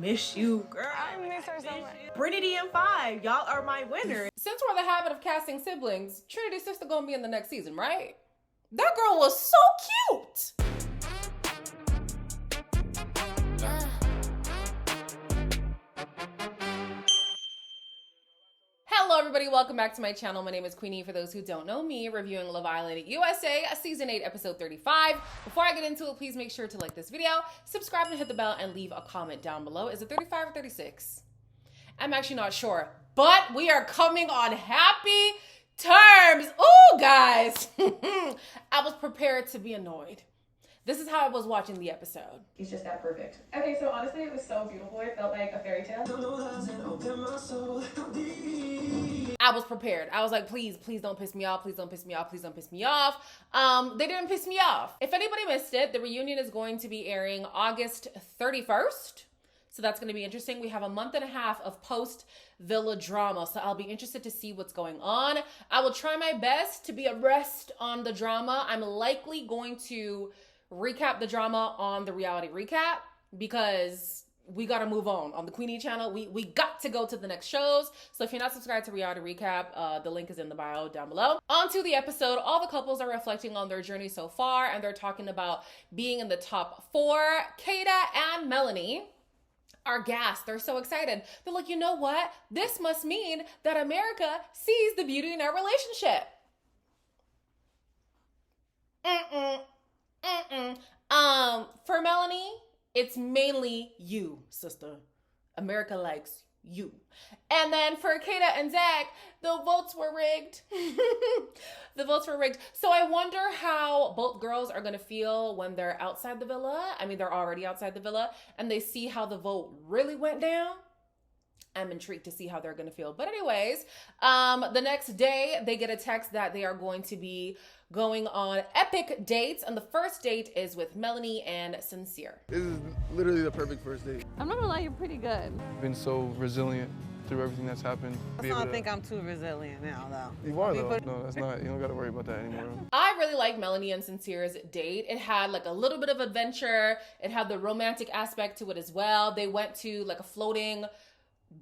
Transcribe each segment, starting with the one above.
Miss you, girl. I miss her so much. Trinity and Five, y'all are my winners. Since we're in the habit of casting siblings, Trinity's sister gonna be in the next season, right? That girl was so cute. Hello everybody, welcome back to my channel. My name is Queenie. For those who don't know me, reviewing Love Island USA, season 8, episode 35. Before I get into it, please make sure to like this video, subscribe and hit the bell, and leave a comment down below. Is it 35 or 36? I'm actually not sure, but we are coming on happy terms. Ooh, guys. I was prepared to be annoyed. This is how I was watching the episode. He's just that perfect. Okay, so honestly, it was so beautiful. It felt like a fairy tale. I was prepared. I was like, please don't piss me off. Please don't piss me off. Please don't piss me off. They didn't piss me off. If anybody missed it, the reunion is going to be airing August 31st. So that's going to be interesting. We have a month and a half of post-Villa drama. So I'll be interested to see what's going on. I will try my best to be abreast on the drama. I'm likely going to recap the drama on the reality recap because we got to move on the Queenie channel. We got to go to the next shows. So if you're not subscribed to reality recap, the link is in the bio down below. On to the episode. All the couples are reflecting on their journey so far, and they're talking about being in the top 4. Kayda and Melanie are gassed. They're so excited. They're like, you know what? This must mean that America sees the beauty in our relationship. For Melanie, it's mainly you, sister. America likes you. And then for Kayda and Zach, the votes were rigged. The votes were rigged. So I wonder how both girls are going to feel when they're outside the villa. I mean, they're already outside the villa and they see how the vote really went down. I'm intrigued to see how they're going to feel. But anyways, the next day they get a text that they are going to be going on epic dates. And the first date is with Melanie and Sincere. This is literally the perfect first date. I'm not gonna lie, you're pretty good. Been so resilient through everything that's happened. I don't think I'm too resilient now, though. You are, though. No, that's not. You don't got to worry about that anymore. I really like Melanie and Sincere's date. It had like a little bit of adventure. It had the romantic aspect to it as well. They went to like a floating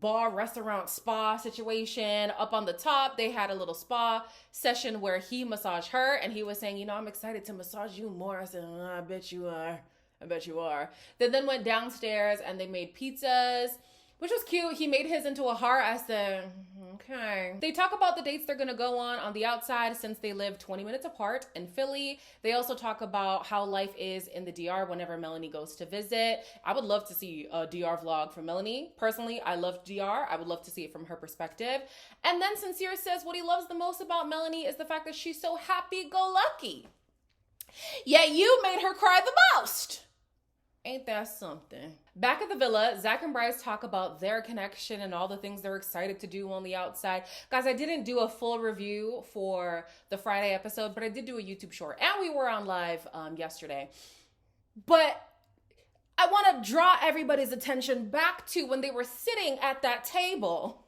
bar, restaurant, spa situation. Up on the top, they had a little spa session where he massaged her and he was saying, you know, I'm excited to massage you more. I said, I bet you are. I bet you are. They then went downstairs and they made pizzas, which was cute. He made his into a heart. I said, okay. They talk about the dates they're gonna go on the outside since they live 20 minutes apart in Philly. They also talk about how life is in the DR whenever Melanie goes to visit. I would love to see a DR vlog from Melanie. Personally, I love DR. I would love to see it from her perspective. And then Sincere says what he loves the most about Melanie is the fact that she's so happy-go-lucky. Yet you made her cry the most. Ain't that something? Back at the villa, Zach and Bryce talk about their connection and all the things they're excited to do on the outside. Guys, I didn't do a full review for the Friday episode, but I did do a YouTube short. And we were on live yesterday. But I want to draw everybody's attention back to when they were sitting at that table.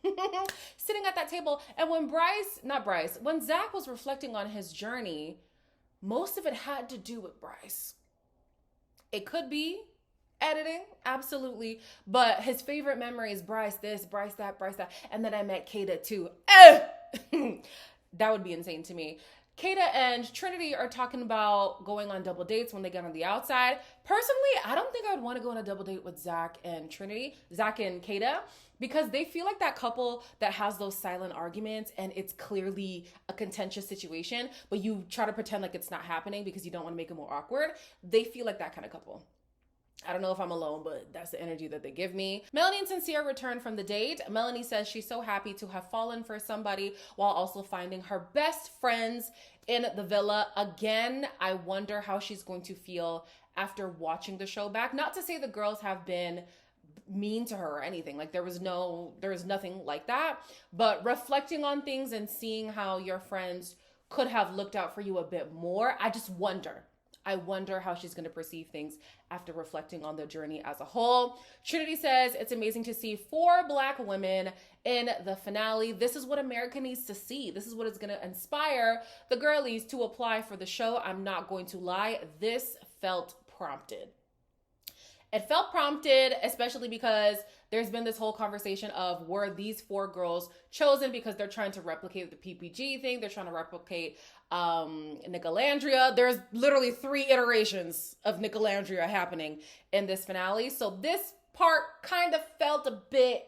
Sitting at that table. And when Zach was reflecting on his journey, most of it had to do with Bryce. It could be editing, absolutely. But his favorite memory is Bryce this, Bryce that, Bryce that. And then I met Kayda too. That would be insane to me. Kayda and Trinity are talking about going on double dates when they get on the outside. Personally, I don't think I'd want to go on a double date with Zach and Kayda, because they feel like that couple that has those silent arguments and it's clearly a contentious situation, but you try to pretend like it's not happening because you don't want to make it more awkward. They feel like that kind of couple. I don't know if I'm alone, but that's the energy that they give me. Melanie and Sincere return from the date. Melanie says she's so happy to have fallen for somebody while also finding her best friends in the villa. Again, I wonder how she's going to feel after watching the show back. Not to say the girls have been mean to her or anything. Like there was nothing like that. But reflecting on things and seeing how your friends could have looked out for you a bit more, I just wonder. I wonder how she's going to perceive things after reflecting on the journey as a whole. Trinity says it's amazing to see 4 Black women in the finale. This is what America needs to see. This is what is going to inspire the girlies to apply for the show. I'm not going to lie. This felt prompted. It felt prompted, especially because there's been this whole conversation of were these 4 girls chosen because they're trying to replicate the PPG thing. They're trying to replicate Nicolandria. There's literally 3 iterations of Nicolandria happening in this finale. So this part kind of felt a bit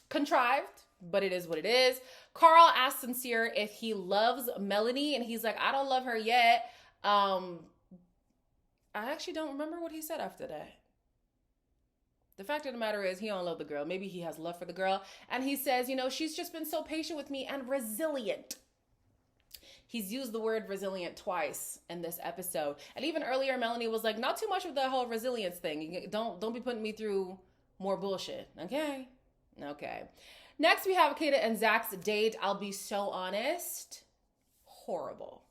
contrived, but it is what it is. Carl asked Sincere if he loves Melanie, and he's like, I don't love her yet. I actually don't remember what he said after that. The fact of the matter is he don't love the girl. Maybe he has love for the girl. And he says, you know, she's just been so patient with me and resilient. He's used the word resilient twice in this episode. And even earlier, Melanie was like, not too much of the whole resilience thing. Don't be putting me through more bullshit. Okay. Next, we have Kata and Zach's date. I'll be so honest. Horrible.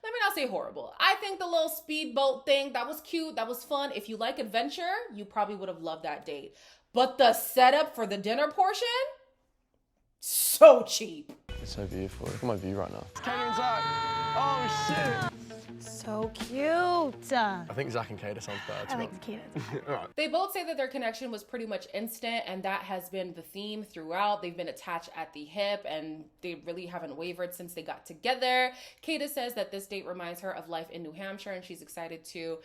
Let me not say horrible. I think the little speedboat thing, that was cute. That was fun. If you like adventure, you probably would have loved that date. But the setup for the dinner portion, so cheap. It's so beautiful. Look at my view right now. Katie and Zach. Oh, shit. So cute. I think Zach and Katie sounds better. I like the Katie. All right. They both say that their connection was pretty much instant, and that has been the theme throughout. They've been attached at the hip, and they really haven't wavered since they got together. Kata says that this date reminds her of life in New Hampshire, and she's excited to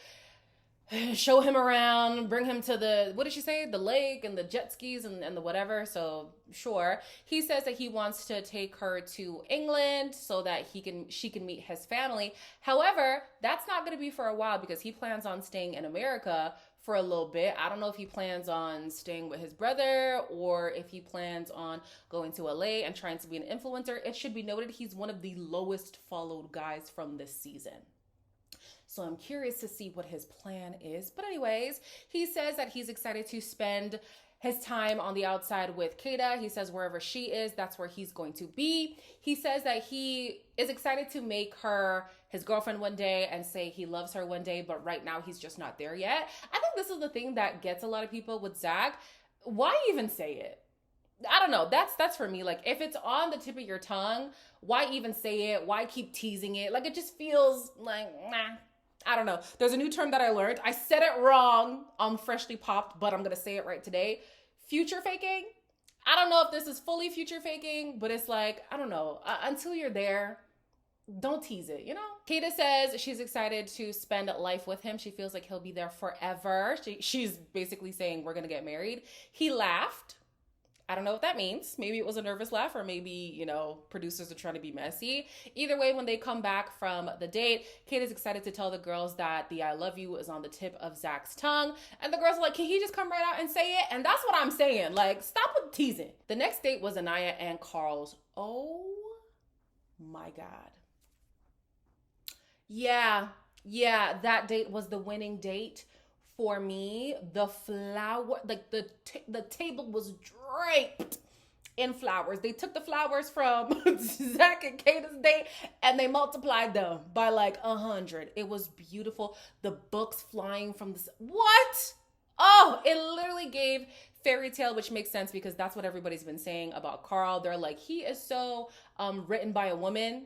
show him around, bring him to the, what did she say? The lake and the jet skis and the whatever. So sure. He says that he wants to take her to England so that she can meet his family. However, that's not going to be for a while because he plans on staying in America for a little bit. I don't know if he plans on staying with his brother or if he plans on going to LA and trying to be an influencer. It should be noted he's one of the lowest followed guys from this season. So I'm curious to see what his plan is. But anyways, he says that he's excited to spend his time on the outside with Kata. He says wherever she is, that's where he's going to be. He says that he is excited to make her his girlfriend one day and say he loves her one day, but right now he's just not there yet. I think this is the thing that gets a lot of people with Zach. Why even say it? I don't know. That's for me. Like, if it's on the tip of your tongue, why even say it? Why keep teasing it? Like, it just feels like, nah. I don't know. There's a new term that I learned. I said it wrong on Freshly Popped, but I'm going to say it right today. Future faking. I don't know if this is fully future faking, but it's like, I don't know. Until you're there, don't tease it, you know? Kata says she's excited to spend life with him. She feels like he'll be there forever. She's basically saying we're going to get married. He laughed. I don't know what that means. Maybe it was a nervous laugh, or maybe, you know, producers are trying to be messy. Either way, when they come back from the date, Kate is excited to tell the girls that the I love you is on the tip of Zach's tongue. And the girls are like, can he just come right out and say it? And that's what I'm saying. Like, stop with teasing. The next date was Anaya and Carl's. Oh my God. Yeah, that date was the winning date. For me, the flower, like the table was draped in flowers. They took the flowers from Zach and Kata's date and they multiplied them by like 100. It was beautiful. The books flying from the, what? Oh, it literally gave fairy tale, which makes sense because that's what everybody's been saying about Carl. They're like, he is so written by a woman,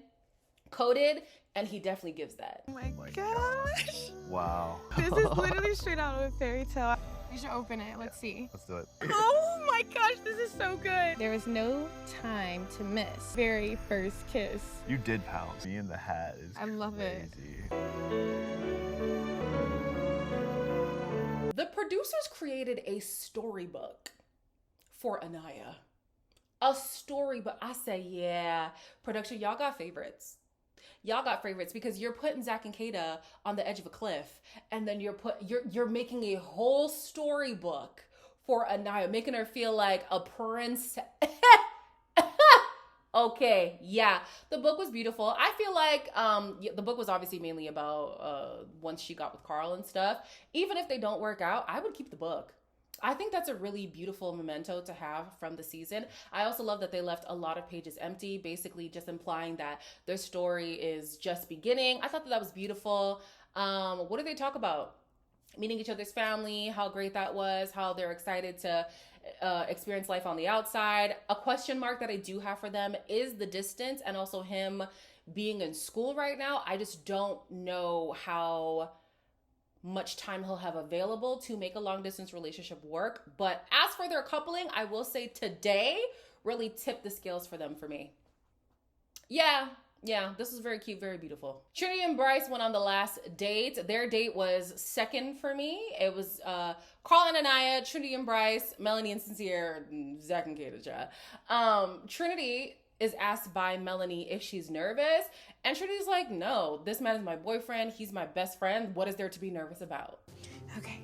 coded, and he definitely gives that. Oh my gosh. Wow. This is literally straight out of a fairy tale. We should open it. Let's see. Let's do it. Oh my gosh, this is so good. There was no time to miss. Very first kiss. You did pounce. Me in the hat is I love it. crazy. The producers created a storybook for Anaya. A storybook. I say, yeah. Production, y'all got favorites. Y'all got favorites because you're putting Zach and Kata on the edge of a cliff, and then you're making a whole storybook for Anaya, making her feel like a princess. Okay, yeah, the book was beautiful. I feel like the book was obviously mainly about once she got with Carl and stuff. Even if they don't work out, I would keep the book. I think that's a really beautiful memento to have from the season. I also love that they left a lot of pages empty, basically just implying that their story is just beginning. I thought that was beautiful. What did they talk about? Meeting each other's family, how great that was, how they're excited to experience life on the outside. A question mark that I do have for them is the distance and also him being in school right now. I just don't know how much time he'll have available to make a long distance relationship work. But as for their coupling, I will say today really tipped the scales for them for me. Yeah, this was very cute, very beautiful. Trinity and Bryce went on the last date. Their date was second for me. It was Carl and Anaya, Trinity and Bryce, Melanie and Sincere, Zach and Kata. Trinity is asked by Melanie if she's nervous, and Trinity's like, no, this man is my boyfriend. He's my best friend. What is there to be nervous about? Okay.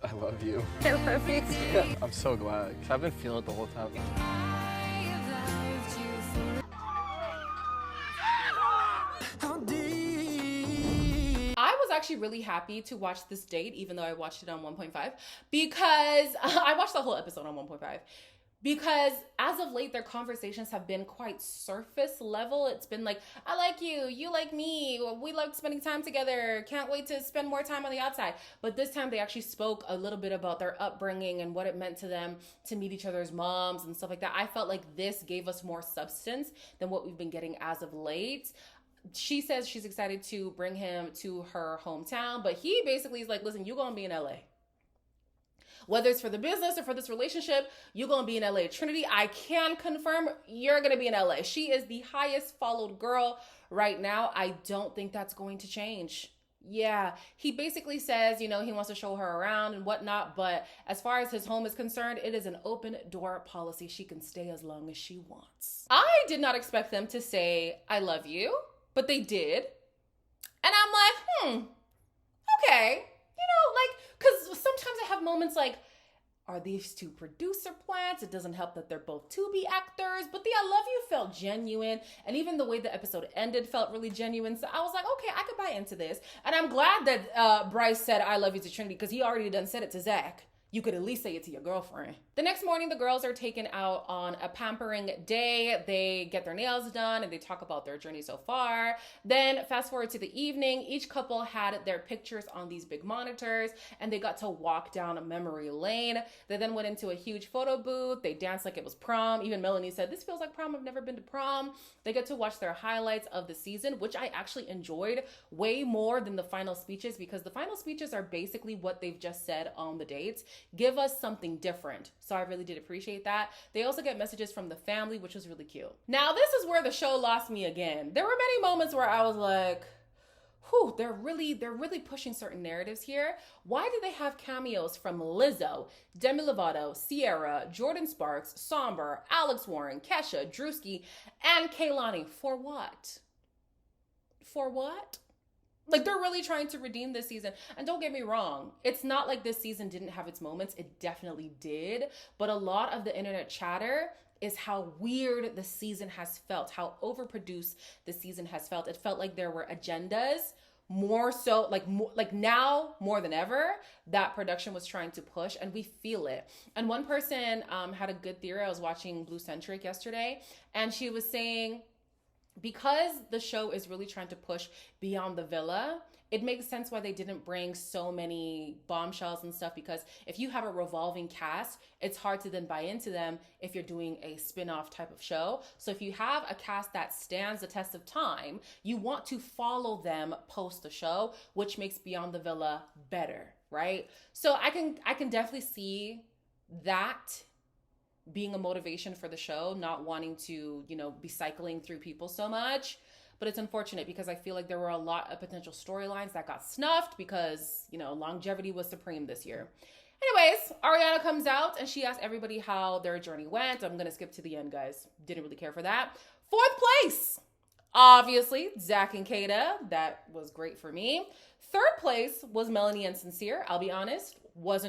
I love you. I love you too. I'm so glad, because I've been feeling it the whole time. I was actually really happy to watch this date, even though I watched it on 1.5, because I watched the whole episode on 1.5. Because as of late, their conversations have been quite surface level. It's been like, I like you, you like me, we like spending time together, can't wait to spend more time on the outside. But this time they actually spoke a little bit about their upbringing and what it meant to them to meet each other's moms and stuff like that. I felt like this gave us more substance than what we've been getting as of late. She says she's excited to bring him to her hometown, but he basically is like, listen, you're gonna be in LA. Whether it's for the business or for this relationship, you're going to be in LA. Trinity, I can confirm you're going to be in LA. She is the highest followed girl right now. I don't think that's going to change. Yeah, he basically says, you know, he wants to show her around and whatnot. But as far as his home is concerned, it is an open door policy. She can stay as long as she wants. I did not expect them to say, I love you, but they did. And I'm like, okay. You know, like, because sometimes I have moments like, are these two producer plants? It doesn't help that they're both to-be actors, but the I love you felt genuine. And even the way the episode ended felt really genuine. So I was like, okay, I could buy into this. And I'm glad that Bryce said I love you to Trinity, because he already done said it to Zach. You could at least say it to your girlfriend. The next morning, the girls are taken out on a pampering day. They get their nails done and they talk about their journey so far. Then fast forward to the evening, each couple had their pictures on these big monitors and they got to walk down a memory lane. They then went into a huge photo booth. They danced like it was prom. Even Melanie said, this feels like prom. I've never been to prom. They get to watch their highlights of the season, which I actually enjoyed way more than the final speeches, because the final speeches are basically what they've just said on the dates. Give us something different. So I really did appreciate that. They also get messages from the family, which was really cute. Now, this is where the show lost me again. There were many moments where I was like, whew, they're really pushing certain narratives here. Why do they have cameos from Lizzo, Demi Lovato, Ciara, Jordan Sparks, Somber, Alex Warren, Kesha, Drewski, and Kehlani? For what? For what? Like, they're really trying to redeem this season. And don't get me wrong, it's not like this season didn't have its moments. It definitely did. But a lot of the internet chatter is how weird the season has felt, how overproduced the season has felt. It felt like there were agendas, more so, like now more than ever, that production was trying to push, and we feel it. And one person had a good theory. I was watching Blue Centric yesterday, and she was saying, because the show is really trying to push beyond the villa, it makes sense why they didn't bring so many bombshells and stuff, because if you have a revolving cast, it's hard to then buy into them if you're doing a spin-off type of show. So if you have a cast that stands the test of time, you want to follow them post the show, which makes Beyond the Villa better, right? So I can definitely see that being a motivation for the show, not wanting to, you know, be cycling through people so much. But it's unfortunate, because I feel like there were a lot of potential storylines that got snuffed because, you know, longevity was supreme this year. Anyways, Ariana comes out and she asks everybody how their journey went. I'm going to skip to the end, guys. Didn't really care for that. 4th place, obviously, Zach and Kata. That was great for me. 3rd place was Melanie and Sincere. I'll be honest, was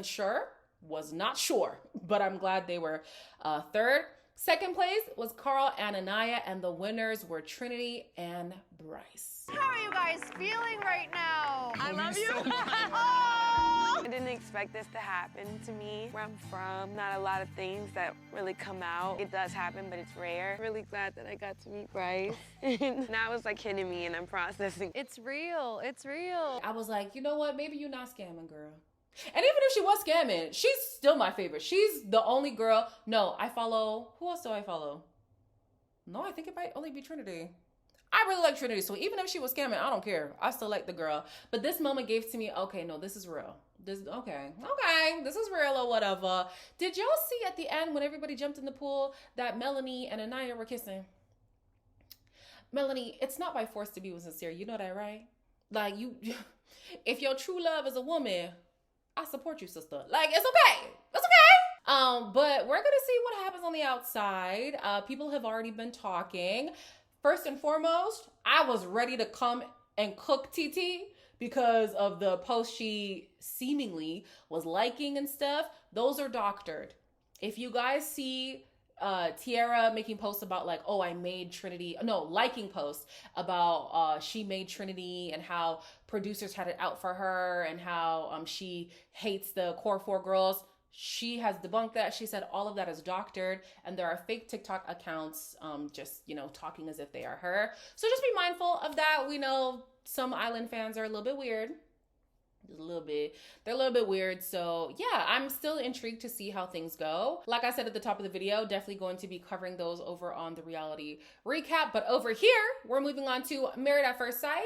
not sure, but I'm glad they were 3rd. 2nd place was Carl and Anaya, and the winners were Trinity and Bryce. How are you guys feeling right now? I love you. Oh! I didn't expect this to happen to me. Where I'm from, not a lot of things that really come out. It does happen, but it's rare. Really glad that I got to meet Bryce. Now it's like hitting me and I'm processing. It's real. It's real. I was like, you know what? Maybe you're not scamming, girl. And even if she was scamming, she's still my favorite. She's the only girl. No, I follow. Who else do I follow? No, I think it might only be Trinity. I really like Trinity, so even if she was scamming, I don't care. I still like the girl. But this moment gave to me, okay, no, this is real. This is real or whatever. Did y'all see at the end when everybody jumped in the pool that Melanie and Anaya were kissing? Melanie, it's not by force to be with Sincere. You know that, right? Like, you, if your true love is a woman, I support you, sister. Like, it's okay. It's okay. But we're gonna see what happens on the outside. People have already been talking. First and foremost, I was ready to come and cook TT because of the post she seemingly was liking and stuff. Those are doctored. If you guys see Tiara making posts about like, oh, I made Trinity, no, liking posts about she made Trinity and how producers had it out for her and how she hates the core 4 girls. She has debunked that. She said all of that is doctored and there are fake TikTok accounts just, you know, talking as if they are her. So just be mindful of that. We know some Island fans are a little bit weird. Just a little bit. They're a little bit weird. So yeah, I'm still intrigued to see how things go. Like I said at the top of the video, definitely going to be covering those over on the reality recap. But over here, we're moving on to Married at First Sight,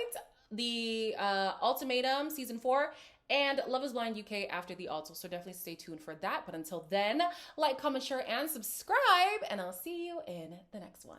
the Ultimatum Season 4, and Love is Blind UK after the Alto. So definitely stay tuned for that. But until then, like, comment, share, and subscribe. And I'll see you in the next one.